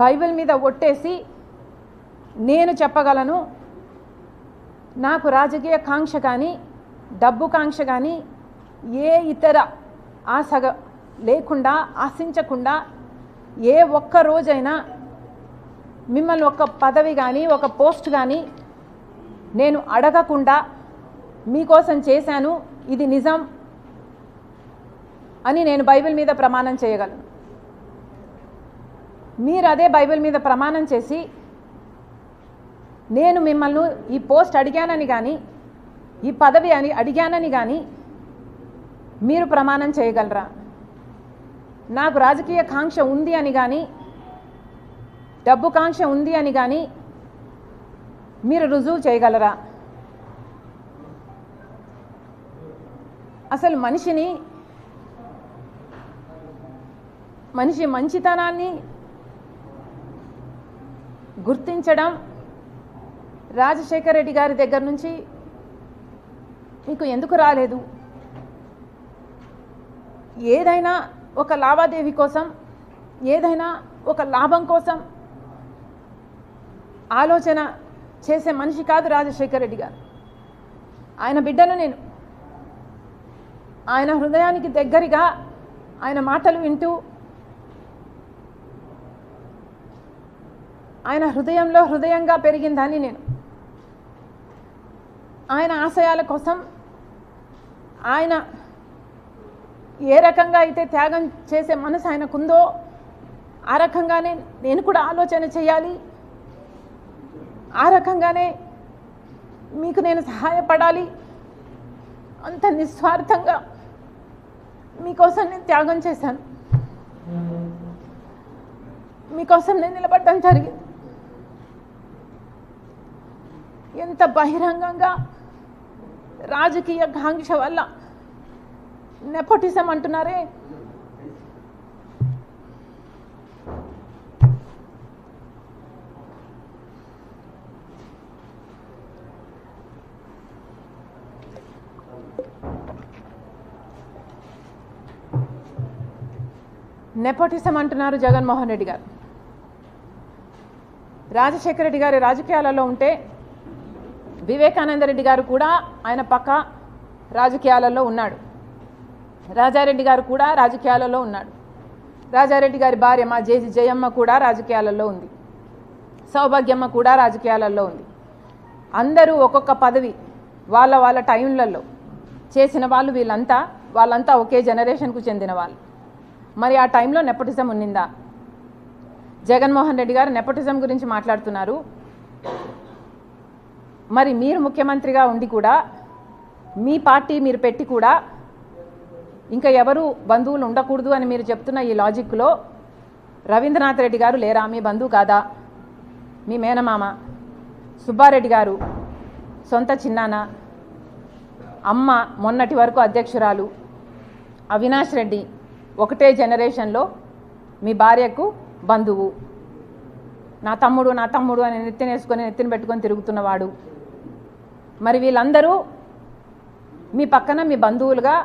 Bible మీద ఒట్టేసి నేను చెప్పగలను, నాకు రాజకీయ కాంక్ష కానీ డబ్బు కాంక్ష కానీ ఏ ఇతర ఆశ లేకుండా ఆశించకుండా ఏ ఒక్క రోజైనా మిమ్మల్ని ఒక పదవి కానీ ఒక పోస్ట్ కానీ నేను అడగకుండా మీకోసం చేశాను, ఇది నిజం అని నేను బైబిల్ మీద ప్రమాణం చేయగలను. మీరు అదే బైబిల్ మీద ప్రమాణం చేసి నేను మిమ్మల్ని ఈ పోస్ట్ అడిగానని కానీ ఈ పదవి అని అడిగానని కానీ మీరు ప్రమాణం చేయగలరా? నాకు రాజకీయ కాంక్ష ఉంది అని కానీ డబ్బు కాంక్ష ఉంది అని కానీ మీరు రుజువు చేయగలరా? అసలు మనిషి మంచితనాన్ని గుర్తించడం రాజశేఖర్ రెడ్డి గారి దగ్గర నుంచి మీకు ఎందుకు రాలేదు? ఏదైనా ఒక లావాదేవీ కోసం, ఏదైనా ఒక లాభం కోసం ఆలోచన చేసే మనిషి కాదు రాజశేఖర్ రెడ్డి గారు. ఆయన బిడ్డను నేను. ఆయన హృదయానికి దగ్గరగా ఆయన మాటలు వింటూ ఆయన హృదయంలో హృదయంగా పెరిగిందని నేను. ఆయన ఆశయాల కోసం ఆయన ఏ రకంగా అయితే త్యాగం చేసే మనసు ఆయనకుందో ఆ రకంగానే నేను కూడా ఆలోచన చేయాలి, ఆ రకంగానే మీకు నేను సహాయపడాలి, అంత నిస్వార్థంగా మీకోసం నేను త్యాగం చేశాను, మీకోసం నేను నిలబడడం జరిగింది. ఎంత బహిరంగంగా రాజకీయ కాంక్ష వల్ల నెపోటిజం అంటున్నారే, నెపోటిజం అంటున్నారు జగన్మోహన్ రెడ్డి గారు. రాజశేఖర రెడ్డి గారి రాజకీయాలలో ఉంటే వివేకానంద రెడ్డి గారు కూడా ఆయన పక్క రాజకీయాలలో ఉన్నాడు. రాజారెడ్డి గారు కూడా రాజకీయాలలో ఉన్నాడు. రాజారెడ్డి గారి భార్య మా జయమ్మ కూడా రాజకీయాలలో ఉంది. సౌభాగ్యమ్మ కూడా రాజకీయాలలో ఉంది. అందరూ ఒక్కొక్క పదవి వాళ్ళ వాళ్ళ టైంలలో చేసిన వాళ్ళు వాళ్ళంతా ఒకే జనరేషన్కు చెందిన వాళ్ళు. మరి ఆ టైంలో నెపోటిజం ఉన్నిందా? జగన్మోహన్ రెడ్డి గారు నెపోటిజం గురించి మాట్లాడుతున్నారు. మరి మీరు ముఖ్యమంత్రిగా ఉండి కూడా మీ పార్టీ మీరు పెట్టి కూడా ఇంకా ఎవరు బంధువులు ఉండకూడదు అని మీరు చెప్తున్న ఈ లాజిక్లో రవీంద్రనాథ్ రెడ్డి గారు లేరా? మీ బంధువు కాదా? మీ మేనమామ. సుబ్బారెడ్డి గారు సొంత చిన్నాన్న. అమ్మ మొన్నటి వరకు అధ్యక్షురాలు. అవినాష్ రెడ్డి ఒకటే జనరేషన్లో మీ భార్యకు బంధువు. నా తమ్ముడు అని నెత్తిన పెట్టుకొని తిరుగుతున్నవాడు. మరి వీళ్ళందరూ మీ పక్కన మీ బంధువులుగా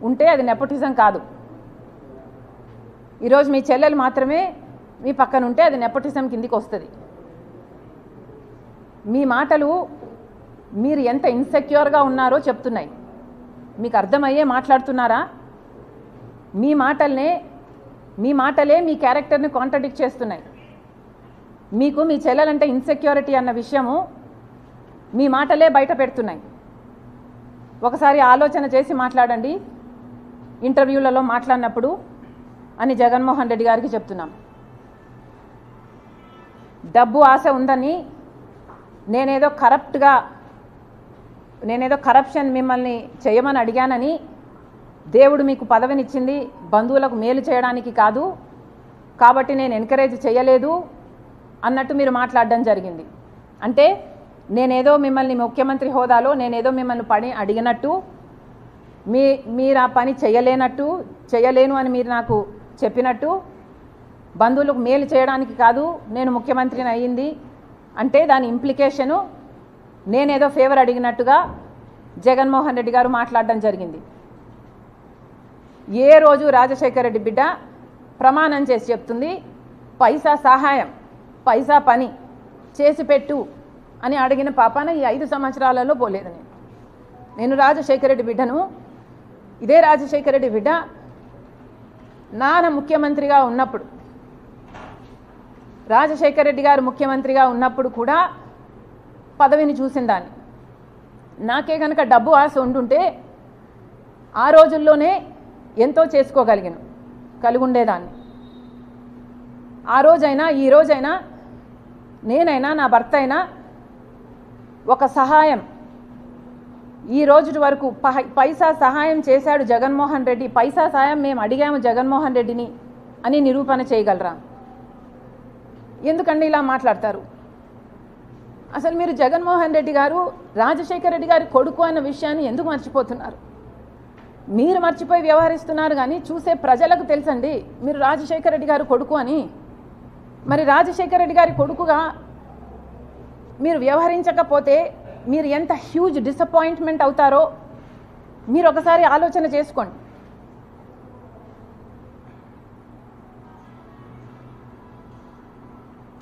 ఉంటే అది నెపోటిజం కాదు. ఈరోజు మీ చెల్లెలు మాత్రమే మీ పక్కన ఉంటే అది నెపోటిజం కిందికి వస్తుంది. మీ మాటలు మీరు ఎంత ఇన్సెక్యూర్గా ఉన్నారో చెప్తున్నాయి. మీకు అర్థమయ్యే మాట్లాడుతున్నారా? మీ మాటలే మీ క్యారెక్టర్ని కాంట్రడిక్ట్ చేస్తున్నాయి. మీకు మీ చెల్లెలంటే ఇన్సెక్యూరిటీ అన్న విషయము మీ మాటలే బయట పెడుతున్నాయి. ఒకసారి ఆలోచన చేసి మాట్లాడండి ఇంటర్వ్యూలలో మాట్లాడినప్పుడు అని జగన్మోహన్ రెడ్డి గారికి చెప్తున్నాం. డబ్బు ఆశ ఉందని నేనేదో కరప్షన్ మిమ్మల్ని చేయమని అడిగానని, దేవుడు మీకు పదవినిచ్చింది బంధువులకు మేలు చేయడానికి కాదు కాబట్టి నేను ఎంకరేజ్ చేయలేదు అన్నట్టు మీరు మాట్లాడడం జరిగింది. అంటే నేనేదో మిమ్మల్ని ముఖ్యమంత్రి హోదాలో నేనేదో మిమ్మల్ని పని అడిగినట్టు, మీరు ఆ పని చేయలేను అని మీరు నాకు చెప్పినట్టు, బంధువులకు మేలు చేయడానికి కాదు నేను ముఖ్యమంత్రిని అయ్యింది అంటే దాని ఇంప్లికేషను నేనేదో ఫేవర్ అడిగినట్టుగా జగన్మోహన్ రెడ్డి గారు మాట్లాడడం జరిగింది. ఏ రోజు రాజశేఖర రెడ్డి బిడ్డ ప్రమాణం చేసి చెప్తుంది పైసా సహాయం పైసా పని చేసి పెట్టు అని అడిగిన పాపాన ఈ 5 సంవత్సరాలలో పోలేదు. నేను రాజశేఖర రెడ్డి బిడ్డను. ఇదే రాజశేఖర రెడ్డి బిడ్డ నాన్న ముఖ్యమంత్రిగా ఉన్నప్పుడు, రాజశేఖర రెడ్డి గారు ముఖ్యమంత్రిగా ఉన్నప్పుడు కూడా పదవిని చూసిన దాన్ని. నాకే కనుక డబ్బు ఆశ ఉండుంటే ఆ రోజుల్లోనే ఎంతో కలిగి ఉండేదాన్ని. ఆ రోజైనా ఈ రోజైనా నేనైనా నా భర్త అయినా ఒక సహాయం, ఈ రోజు వరకు పైసా సహాయం చేశాడు జగన్మోహన్ రెడ్డి, పైసా సహాయం మేము అడిగాము జగన్మోహన్ రెడ్డిని అని నిరూపణ చేయగలరా? ఎందుకండి ఇలా మాట్లాడతారు? అసలు మీరు జగన్మోహన్ రెడ్డి గారు రాజశేఖర రెడ్డి గారి కొడుకు అన్న విషయాన్ని ఎందుకు మర్చిపోతున్నారు? మీరు మర్చిపోయి వ్యవహరిస్తున్నారు, కానీ చూసే ప్రజలకు తెలుసండి మీరు రాజశేఖర రెడ్డి గారు కొడుకు అని. మరి రాజశేఖర రెడ్డి గారి కొడుకుగా మీరు వ్యవహరించకపోతే మీరు ఎంత హ్యూజ్ డిసప్పాయింట్మెంట్ అవుతారో మీరు ఒకసారి ఆలోచన చేసుకోండి.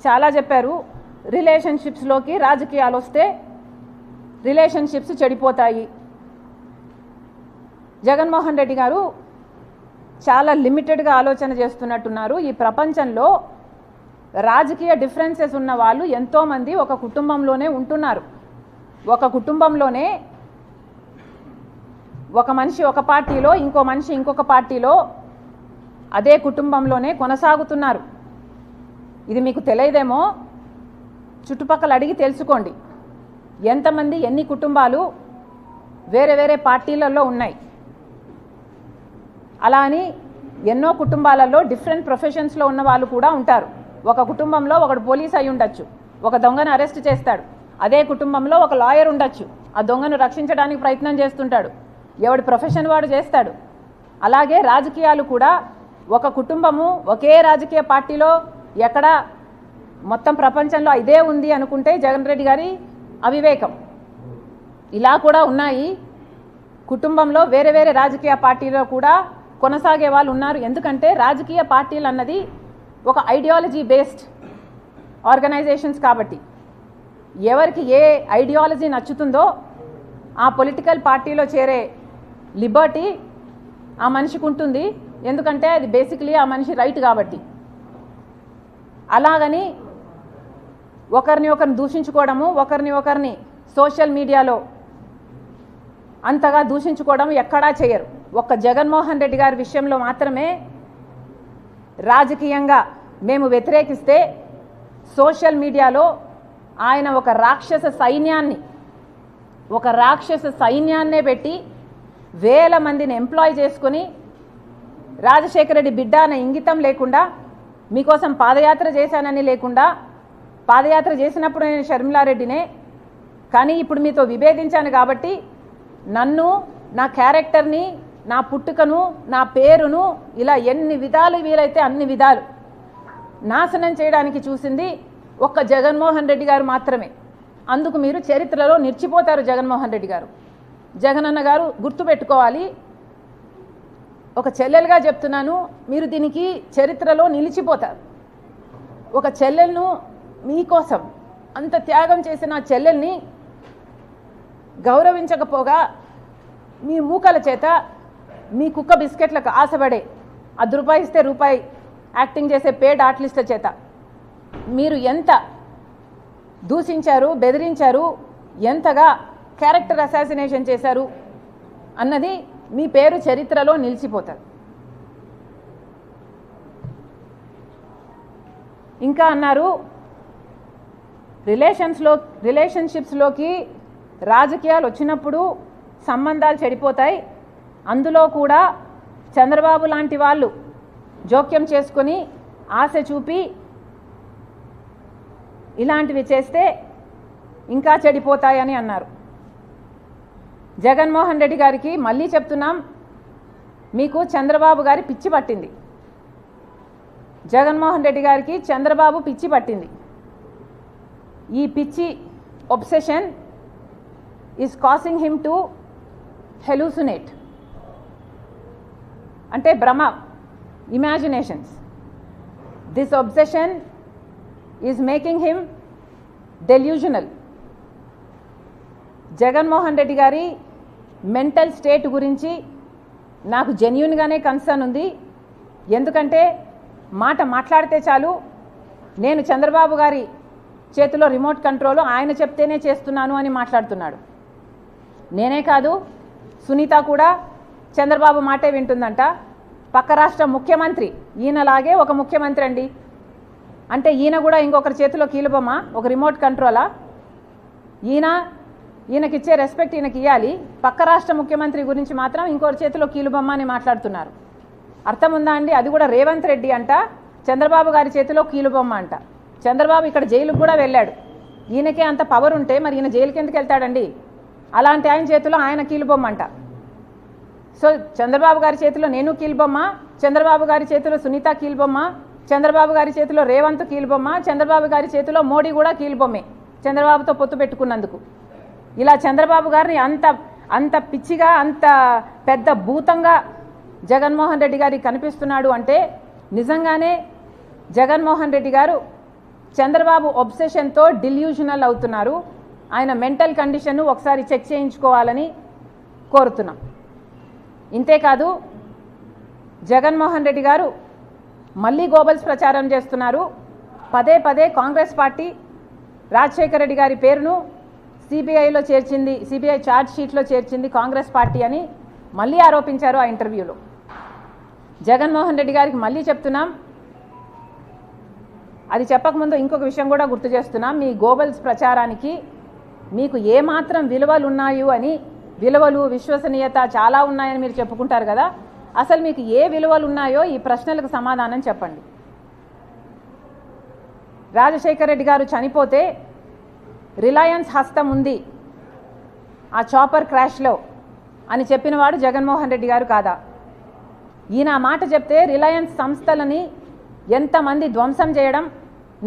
చాలా చెప్పారు, రిలేషన్షిప్స్లోకి రాజకీయాలు వస్తే రిలేషన్షిప్స్ చెడిపోతాయి. జగన్మోహన్ రెడ్డి గారు చాలా లిమిటెడ్గా ఆలోచన చేస్తున్నట్టున్నారు. ఈ ప్రపంచంలో రాజకీయ డిఫరెన్సెస్ ఉన్న వాళ్ళు ఎంతోమంది ఒక కుటుంబంలోనే ఉంటున్నారు. ఒక కుటుంబంలోనే ఒక మనిషి ఒక పార్టీలో, ఇంకో మనిషి ఇంకొక పార్టీలో, అదే కుటుంబంలోనే కొనసాగుతున్నారు. ఇది మీకు తెలియదేమో, చుట్టుపక్కల అడిగి తెలుసుకోండి ఎంతమంది ఎన్ని కుటుంబాలు వేరే వేరే పార్టీలలో ఉన్నాయి. అలా అని ఎన్నో కుటుంబాలలో డిఫరెంట్ ప్రొఫెషన్స్లో ఉన్న వాళ్ళు కూడా ఉంటారు. ఒక కుటుంబంలో ఒకడు పోలీస్ అయి ఉండొచ్చు, ఒక దొంగను అరెస్ట్ చేస్తాడు. అదే కుటుంబంలో ఒక లాయర్ ఉండొచ్చు, ఆ దొంగను రక్షించడానికి ప్రయత్నం చేస్తుంటాడు. ఎవడి ప్రొఫెషన్ వాడు చేస్తాడు. అలాగే రాజకీయాలు కూడా ఒక కుటుంబము ఒకే రాజకీయ పార్టీలో ఎక్కడ మొత్తం ప్రపంచంలో ఇదే ఉంది అనుకుంటే జగన్ రెడ్డి గారి అవివేకం. ఇలా కూడా ఉన్నాయి. కుటుంబంలో వేరే వేరే రాజకీయ పార్టీలో కూడా కొనసాగే వాళ్ళు ఉన్నారు. ఎందుకంటే రాజకీయ పార్టీలు అన్నది ఒక ఐడియాలజీ బేస్డ్ ఆర్గనైజేషన్స్ కాబట్టి ఎవరికి ఏ ఐడియాలజీ నచ్చుతుందో ఆ పొలిటికల్ పార్టీలో చేరే లిబర్టీ ఆ మనిషికి ఉంటుంది. ఎందుకంటే అది బేసిక్లీ ఆ మనిషి రైట్ కాబట్టి. అలాగని ఒకరిని దూషించుకోవడము, ఒకరిని సోషల్ మీడియాలో అంతగా దూషించుకోవడం ఎక్కడా చేయరు. ఒక్క జగన్మోహన్ రెడ్డి గారి విషయంలో మాత్రమే రాజకీయంగా మేము వ్యతిరేకిస్తే సోషల్ మీడియాలో ఆయన ఒక రాక్షస సైన్యాన్నే పెట్టి వేల మందిని ఎంప్లాయ్ చేసుకొని రాజశేఖర రెడ్డి బిడ్డ అనే ఇంగితం లేకుండా, మీకోసం పాదయాత్ర చేశానని లేకుండా, పాదయాత్ర చేసినప్పుడు నేను షర్మిలారెడ్డినే, కానీ ఇప్పుడు మీతో విభేదించాను కాబట్టి నన్ను, నా క్యారెక్టర్ని, నా పుట్టుకను, నా పేరును ఇలా ఎన్ని విధాలు వీలైతే అన్ని విధాలు నాశనం చేయడానికి చూసింది ఒక్క జగన్మోహన్ రెడ్డి గారు మాత్రమే. అందుకు మీరు చరిత్రలో నిలిచిపోతారు. జగన్మోహన్ రెడ్డి గారు, జగనన్న గారు గుర్తుపెట్టుకోవాలి. ఒక చెల్లెలుగా చెప్తున్నాను, మీరు దీనికి చరిత్రలో నిలిచిపోతారు. ఒక చెల్లెలను మీకోసం అంత త్యాగం చేసిన ఆ చెల్లెల్ని గౌరవించకపోగా మీ మూకల చేత, మీ కుక్క బిస్కెట్లకు ఆశపడే ₹10 ఇస్తే రూపాయి యాక్టింగ్ చేసే పేడ్ ఆర్టిస్టుల చేత మీరు ఎంత దూషించారు, బెదిరించారు, ఎంతగా క్యారెక్టర్ అసాసినేషన్ చేశారు అన్నది మీ పేరు చరిత్రలో నిలిచిపోతారు. ఇంకా అన్నారు రిలేషన్షిప్స్లోకి రాజకీయాలు వచ్చినప్పుడు సంబంధాలు చెడిపోతాయి. అందులో కూడా చంద్రబాబు లాంటి వాళ్ళు జోక్యం చేసుకొని ఆశ చూపి ఇలాంటివి చేస్తే ఇంకా చెడిపోతాయని అన్నారు. జగన్మోహన్ రెడ్డి గారికి మళ్ళీ చెప్తున్నాం, మీకు చంద్రబాబు గారి పిచ్చి పట్టింది. జగన్మోహన్ రెడ్డి గారికి చంద్రబాబు పిచ్చి పట్టింది. ఈ పిచ్చి obsession is causing him to hallucinate, అంటే భ్రమ, imaginations. This obsession is making him delusional. Jaganmohan Reddy గారి మెంటల్ స్టేట్ గురించి నాకు జెన్యూన్గానే కన్సర్న్ ఉంది. ఎందుకంటే మాట్లాడితే చాలు నేను చంద్రబాబు గారి చేతిలో రిమోట్ కంట్రోల్, ఆయన చెప్తేనే చేస్తున్నాను అని మాట్లాడుతున్నాడు. నేనే కాదు, సునీత కూడా చంద్రబాబు మాటే వింటుందంట. పక్క రాష్ట్ర ముఖ్యమంత్రి ఈయనలాగే ఒక ముఖ్యమంత్రి అండి. అంటే ఈయన కూడా ఇంకొకరి చేతిలో కీలుబొమ్మ, ఒక రిమోట్ కంట్రోలా? ఈయనకిచ్చే రెస్పెక్ట్ ఈయనకి ఇవ్వాలి. పక్క రాష్ట్ర ముఖ్యమంత్రి గురించి మాత్రం ఇంకొకరి చేతిలో కీలుబొమ్మ అని మాట్లాడుతున్నారు. అర్థం ఉందా అండి? అది కూడా రేవంత్ రెడ్డి అంట చంద్రబాబు గారి చేతిలో కీలుబొమ్మ అంట. చంద్రబాబు ఇక్కడ జైలుకు కూడా వెళ్ళాడు. ఈయనకే అంత పవర్ ఉంటే మరి ఈయన జైలుకి ఎందుకు వెళ్తాడండి? అలాంటి ఆయన చేతిలో ఆయన కీలుబొమ్మ అంట. సో చంద్రబాబు గారి చేతిలో నేను కీలుబొమ్మ, చంద్రబాబు గారి చేతిలో సునీత కీలుబొమ్మ, చంద్రబాబు గారి చేతిలో రేవంత్ కీలుబొమ్మ, చంద్రబాబు గారి చేతిలో మోడీ కూడా కీలుబొమ్మే చంద్రబాబుతో పొత్తు పెట్టుకున్నందుకు. ఇలా చంద్రబాబు గారిని అంత పిచ్చిగా, అంత పెద్ద భూతంగా జగన్మోహన్ రెడ్డి గారికి కనిపిస్తున్నాడు అంటే నిజంగానే జగన్మోహన్ రెడ్డి గారు చంద్రబాబు ఒబ్సెషన్తో డిల్యూషనల్ అవుతున్నారు. ఆయన మెంటల్ కండిషన్ను ఒకసారి చెక్ చేయించుకోవాలని కోరుతున్నాం. ఇంతేకాదు జగన్మోహన్ రెడ్డి గారు మళ్ళీ గోబల్స్ ప్రచారం చేస్తున్నారు. పదే పదే కాంగ్రెస్ పార్టీ రాజశేఖర రెడ్డి గారి పేరును సిబిఐలో చేర్చింది, సిబిఐ ఛార్జ్ షీట్లో చేర్చింది కాంగ్రెస్ పార్టీ అని మళ్ళీ ఆరోపించారు ఆ ఇంటర్వ్యూలో. జగన్మోహన్ రెడ్డి గారికి మళ్ళీ చెప్తున్నాం, అది చెప్పకముందు ఇంకొక విషయం కూడా గుర్తు చేస్తున్నాం. మీ గోబల్స్ ప్రచారానికి మీకు ఏమాత్రం విలువలు ఉన్నాయో అని, విలువలు విశ్వసనీయత చాలా ఉన్నాయని మీరు చెప్పుకుంటారు కదా, అసలు మీకు ఏ విలువలు ఉన్నాయో ఈ ప్రశ్నలకు సమాధానం చెప్పండి. రాజశేఖర రెడ్డి గారు చనిపోతే రిలయన్స్ హస్తం ఉంది ఆ చాపర్ క్రాష్లో అని చెప్పినవాడు జగన్మోహన్ రెడ్డి గారు కాదా? ఈయన మాట చెప్తే రిలయన్స్ సంస్థలని ఎంతమంది ధ్వంసం చేయడం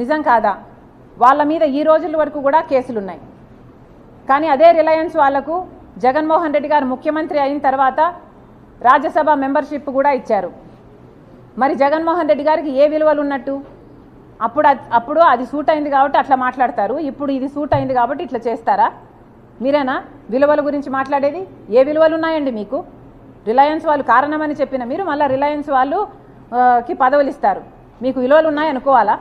నిజం కాదా? వాళ్ళ మీద ఈ రోజుల వరకు కూడా కేసులున్నాయి. కానీ అదే రిలయన్స్ వాళ్లకు జగన్మోహన్ రెడ్డి గారు ముఖ్యమంత్రి అయిన తర్వాత రాజ్యసభ మెంబర్షిప్ కూడా ఇచ్చారు. మరి జగన్మోహన్ రెడ్డి గారికి ఏ విలువలు ఉన్నట్టు? అప్పుడు అది సూట్ అయింది కాబట్టి అట్లా మాట్లాడతారు, ఇప్పుడు ఇది సూట్ అయింది కాబట్టి ఇట్లా చేస్తారా? మీరేనా విలువల గురించి మాట్లాడేది? ఏ విలువలు ఉన్నాయండి మీకు? రిలయన్స్ వాళ్ళు కారణమని చెప్పిన మీరు మళ్ళీ రిలయన్స్ వాళ్ళుకి పదవులు ఇస్తారు, మీకు విలువలు ఉన్నాయనుకోవాలా?